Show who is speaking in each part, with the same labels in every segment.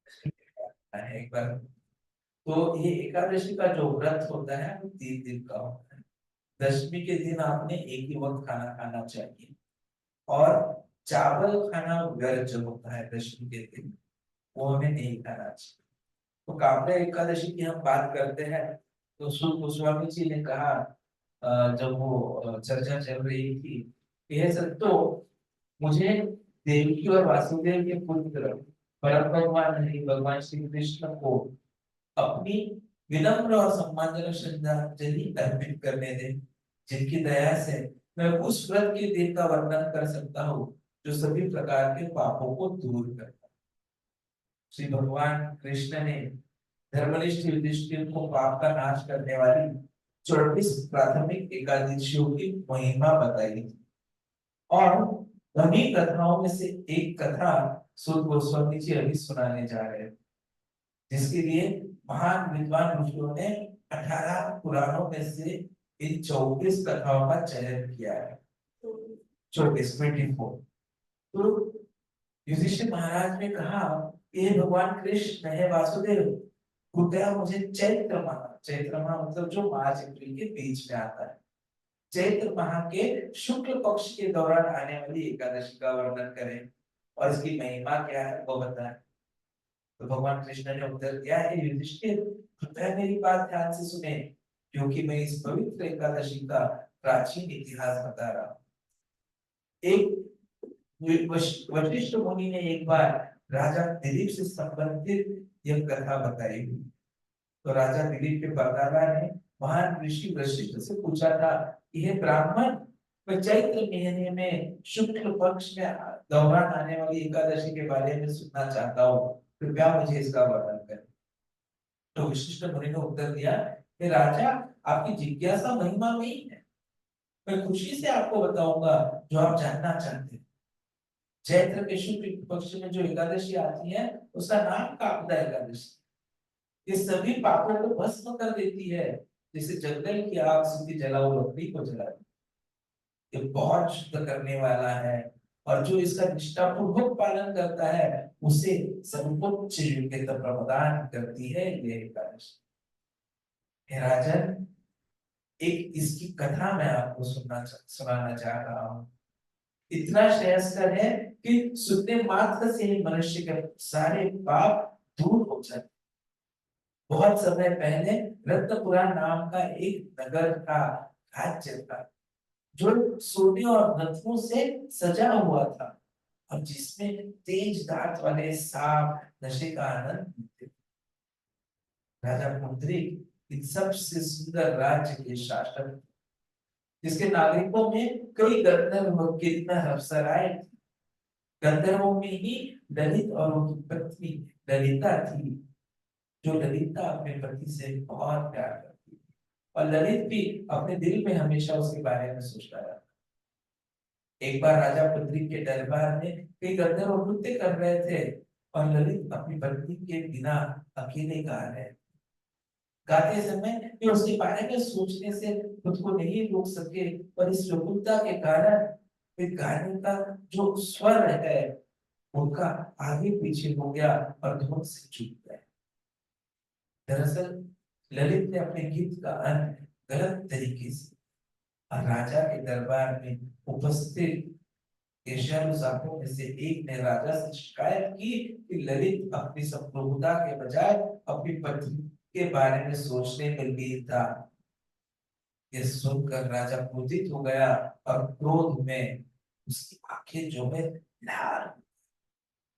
Speaker 1: एक बार तो ये एकादशी का जो व्रत होता है वो 3 दिन का होता है। दशमी के दिन आपने एक ही वक्त खाना खाना चाहिए, और चावल खाना वर्ज्य होता है दशमी के दिन, वो हमें नहीं खाना चाहिए। तो कामले एकादशी की हम बात करते हैं, तो सुर गोस्वामी जी ने कहा, जब वो चर्चा चल रही थी, यह सब तो मुझे देवकी और वासुदेव के पुत्र परम भगवान हरि भगवान श्री कृष्ण को अपनी विनम्र और सम्मानजनक श्रद्धांजलि अर्पित करने दें, जिनकी दया से मैं उस व्रत के दिन का वर्णन कर सकता हूँ जो सभी प्रकार के पापों को दूर करता है। श्री भगवान कृष्ण ने धर्मनिष्ठ युधिष्ठिर को पाप का नाश करने वाली 34 प्राथमिक एकादशियों की महिमा बताई थी, और उन्हीं कथाओं में से एक कथा सूत गोस्वामी जी अभी सुनाने जा रहे हैं, जिसके लिए महान विद्वान ऋषियों ने 18 पुराणों में से इन 24 कथाओं का चयन किया है। 24 तो युधिष्ठिर महाराज ने कहा, ये भगवान कृष्ण है वासुदेव, कृपया मुझे चैत्र माह मतलब जो मार्च अप्रैल के बीच में आता है, चैत्र माह के शुक्ल पक्ष के दौरान आने वाली एकादशी का वर्णन करें और इसकी महिमा क्या है वो बताएं। तो भगवान कृष्ण ने उत्तर दिया, हे युधिष्ठिर, कृपया मेरी बात ध्यान से सुने, क्योंकि मैं इस पवित्र एकादशी का प्राचीन इतिहास बता रहा हूँ। एक वशिष्ठ मुनि ने एक बार राजा दिलीप से संबंधित यह कथा बताई हुई। तो राजा दिलीप के परदादा ने महान ऋषि वशिष्ठ से पूछा था कि हे ब्राह्मण, मैं चैत्र महीने में शुक्ल पक्ष में दौरान आने वाली एकादशी के बारे में सुनना चाहता हूँ, कृपया मुझे इसका वर्णन करें। तो वशिष्ठ मुनि ने उत्तर दिया, हे राजा, आपकी जिज्ञासा महिमा में ही है, मैं खुशी से आपको बताऊंगा जो आप जानना चाहते हैं। चैत्र के शुक्ल पक्ष में जो एकादशी आती है उसका नाम काकदा एकादशी। ये सभी पापों को भस्म कर देती है, जैसे जंगल की आग सीधी जलाओ लकड़ी को जला, ये बहुत शुद्ध करने वाला है, और जो इसका निष्ठापूर्वक पालन करता है उसे सर्वोच्च योग्यता प्रदान करती है ये एकादशी। हे राजन, एक इसकी कथा मैं आपको सुनाना चाह रहा हूँ। इतना श्रेयस्कर है कि सुनने मात्र से ही मनुष्य के सारे पाप दूर हो जाते। बहुत समय पहले रत्नपुरा नाम का एक नगर था, राज्य था, जो सोने और रत्नों से सजा हुआ था, और जिसमें तेज दांत वाले सांप नशे का आनंद लेते थे। राजा पुंडरीक इन सबसे सुंदर राज्य के शासक, जिसके नागरिकों में कई गंधर्व किन्नर अप्सराएं थी। गंधर्वों में ही ललित और उनकी पत्नी ललिता थी, जो ललिता अपने पति से बहुत प्यार करती थी, और ललित भी अपने दिल में हमेशा उसके बारे में सोचता रहता। एक बार राजा पुंडरीक के दरबार में कई गंधर्व नृत्य कर रहे थे, और ललित अपनी पत्नी के बिना अकेले गा रहे। गाते समय वे उसके बारे में सोचने से खुद को नहीं रोक सके, और इस व्याकुलता के कारण वे गाने का जो स्वर है उनका आगे पीछे हो गया और धुन से चूक गए। दरअसल ललित ने अपने गीत का अंत गलत तरीके से, और राजा के दरबार में उपस्थित ईर्ष्यालु में से एक ने राजा से शिकायत की कि ललित अपनी संप्रभुता के बजाय अपनी पत्नी के बारे में सोचने में लीन था। यह सुनकर राजा क्रोधित हो गया, और क्रोध में उसकी आंखें जो है लाल।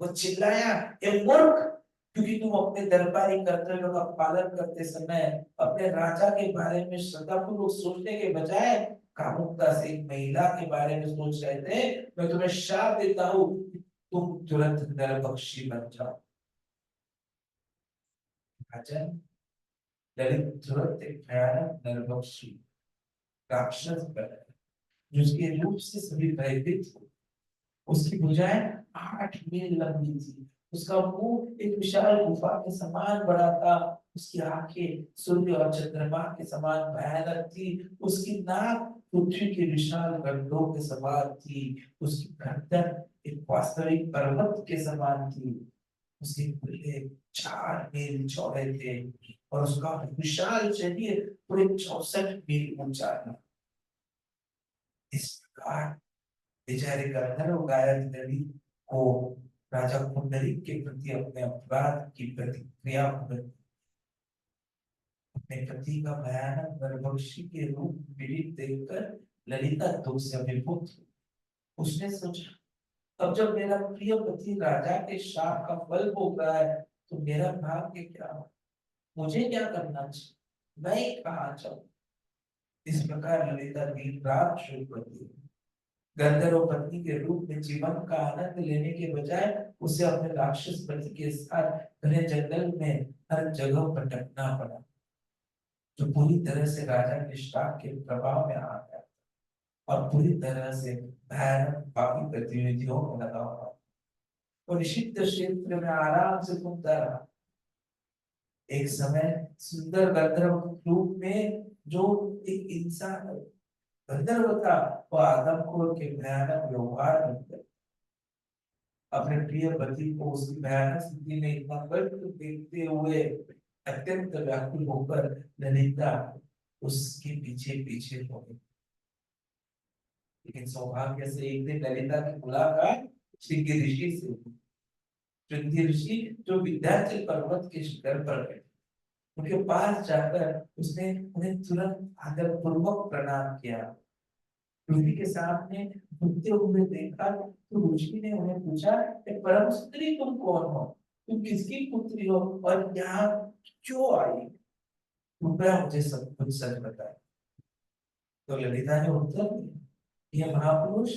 Speaker 1: वो चिल्लाया, ए मूर्ख, क्योंकि तुम अपने दरबारी कर्तव्यों का पालन करते समय अपने राजा के बारे में श्रद्धापूर्वक सोचने के बजाय कामुकता से एक महिला के बारे में सोच रहे थे, मैं तुम्हें श्राप देता हूँ कि तुम तुरंत नरभक्षी बन जाओ। राजन, ललित तुरंत एक भयानक नरभक्षी राक्षस बना, जिसके रूप से सभी भयभीत हो। उसकी भुजाएं 8 मील लंबी थी, उसका मुंह एक विशाल गुफा के समान बड़ा था, उसकी आंखें सूर्य और चंद्रमा के समान भयानक थी, उसकी नाक पृथ्वी के विशाल गड्ढों के समान थी, उसकी गर्दन एक वास्तविक पर्वत के समान थी। उसके खुले 4 मील चौड़े थे और उसका विशाल शरीर पूरे 64 मील ऊंचा था। इस प्रकार बेचारे गंधर्व गायक ललित को राजा पुंडरीक के प्रति अपने अपराध की प्रतिक्रिया अपने पति का भयानक नरभक्षी के रूप पीड़ित देखकर ललिता दुख से अभिभूत हुई। उसने सोचा, अब जब मेरा प्रिय पति राजा के शाप का फल भोग रहा है तो मेरा भाग्य क्या हो, मुझे क्या करना चाहिए, मैं कहाँ जाऊं। इस प्रकार ललिता दिन रात शोक करती है। गंधर्व पत्नी के रूप में जीवन का आनंद लेने के बजाय उसे अपने राक्षस पति के साथ घने जंगल में हर जगह भटकना पड़ा, जो पूरी तरह से राजा के श्राप के प्रभाव में आ गया और पूरी तरह से भयानक पापी गतिविधियों में लगा हुआ और निषिद्ध क्षेत्र में आराम से घूमता रहा। एक समय सुंदर गंधर्व रूप में जो एक इंसान गंधर्व था, वह आदमखोर के भयानक व्यवहार में अपने प्रिय पति को उसकी भयानक स्थिति में इतना कष्ट देखते हुए अत्यंत व्याकुल होकर ललिता उसके पीछे पीछे हो गई। लेकिन सौभाग्य से एक दिन ललिता की मुलाकात श्रृंगी ऋषि से हुई। श्रृंगी ऋषि जो विंध्याचल पर्वत के शिखर पर गए, उनके पास जाकर उसने उन्हें तुरंत आदरपूर्वक प्रणाम किया। ऋषि के सामने झुकते हुए देखा तो ऋषि ने उन्हें पूछा, परम सुंदरी तुम कौन हो, तुम किसकी पुत्री हो और यहाँ क्यों आई, कृपया मुझे सब कुछ सच बताए। तो ललिता ने उत्तर दिया, ये महापुरुष,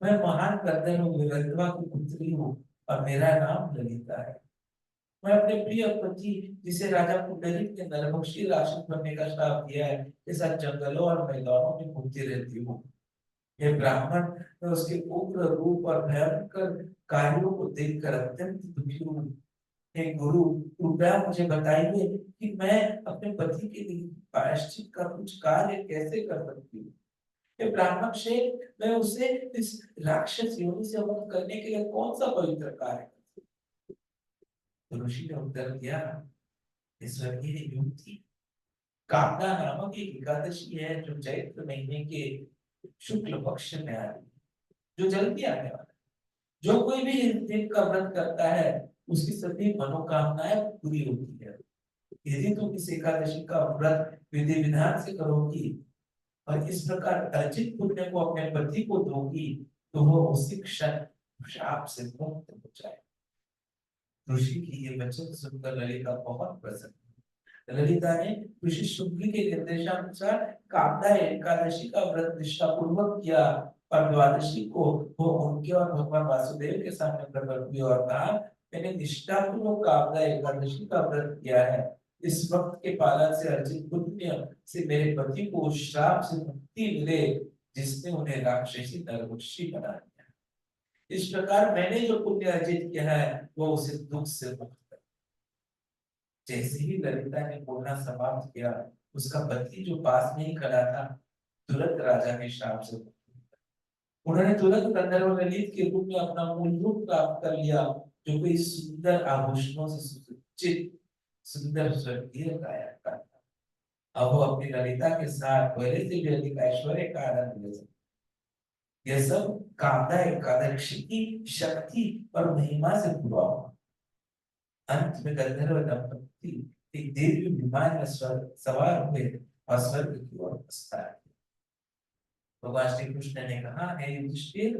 Speaker 1: मैं महान गंधर्व विरंधवा की पुत्री हूँ और मेरा नाम ललिता है। मैं अपने प्रिय पति जिसे राजा पुंडरीक ने नरभक्षी राक्षस बनने का श्राप दिया है के साथ जंगलों और मैदानों में घूमती रहती हूँ। ये ब्राह्मण, मैं उसके उग्र रूप और भयंकर कार्यों को देखकर अत्यंत दुखी हूँ। हे गुरु, कृपया मुझे बताइए कि मैं अपने पति के लिए प्रायश्चित का कुछ कार्य कैसे कर सकती हूँ। हे ब्राह्मण शेठ, मैं उसे इस राक्षस योनि से मुक्त करने के लिए कौन सा पवित्र कार्य कर सकती हूँ। तो ऋषि ने उत्तर दिया, स्वर्गीय युवती, कामना नामक एक एकादशी है जो चैत्र महीने के शुक्ल पक्ष में आती है, जो जल्दी आने वाला है। जो कोई भी इस दिन का व्रत करता है उसकी सभी मनोकामनाएं पूरी होती है। यदि तुम इस एकादशी का व्रत विधि विधान से करोगी और इस प्रकार अर्जित पुण्य को अपने पति को दोगी तो वो उसी क्षण शाप से मुक्त हो जाए। ऋषि की ये वचन सुनकर ललिता बहुत प्रसन्न। ललिता ने ऋषि शुक्ल के निर्देशानुसार कामदा एकादशी का व्रत निष्ठा पूर्वक किया और द्वादशी को वो उनके और भगवान वासुदेव के सामने प्रकट हुई और कहा, मैंने निष्ठा पूर्वक कामदा एकादशी का व्रत किया है। इस वक्त के पालन से अर्जित पुण्य से मेरे पति को उस श्राप से मुक्ति मिले जिसने उन्हें राक्षसी नरभक्षी बना दिया। इस प्रकार मैंने जो पुण्य अर्जित किया है वो उसे दुख से मुक्त कर। जैसे ही ललिता ने बोलना समाप्त किया, उसका पति जो पास में ही खड़ा था तुरंत राजा के श्राप से मुक्त हुआ। उन्होंने तुरंत गंधर्व ललित के रूप में अपना मूल रूप प्राप्त कर लिया, जो कोई सुंदर आभूषणों से सुसज्जित सुंदर स्वर्गीय काया का था। अब वो अपनी ललिता के साथ पहले से भी अधिक ऐश्वर्य का आनंद ले सकते। यह सब कामदा एकादशी की शक्ति और महिमा से पूरा हुआ। अंत में गंधर्व दंपति एक दिव्य विमान में स्वर्ग सवार हुए और स्वर्ग की ओर प्रस्थान किया। भगवान श्री कृष्ण ने कहा, हे युधिष्ठिर,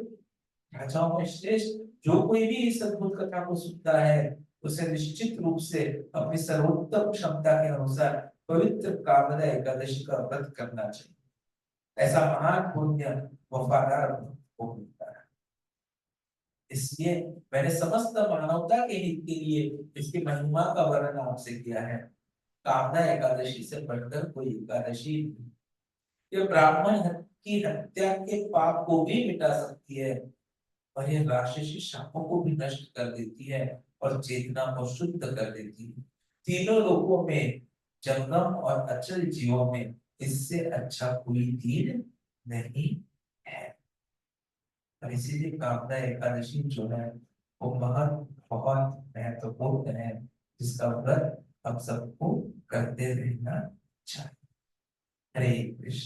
Speaker 1: राजाओं में श्रेष्ठ जो कोई भी इस अद्भुत कथा को सुनता है उसे निश्चित रूप से अपनी सर्वोत्तम क्षमता के अनुसार पवित्र कामदा एकादशी का व्रत करना चाहिए। ऐसा महान पुण्य वफादार भक्त को मिलता है। इसलिए मैंने समस्त मानवता के हित के लिए इसकी महिमा का वर्णन आपसे किया है। कामदा एकादशी से बढ़कर कोई एकादशी नहीं। ये ब्राह्मण की हत्या के पाप को भी मिटा सकती है और ये राक्षसी शापों को भी नष्ट कर देती है और चेतना को शुद्ध कर देती है। तीनों लोकों में, जंगम और अचल जीवों में इससे अच्छा कोई दिन नहीं है। और इसीलिए कामदा एकादशी जो है वो महत बहुत महत्वपूर्ण है, जिसका व्रत हम सबको करते रहना चाहिए। हरे कृष्ण।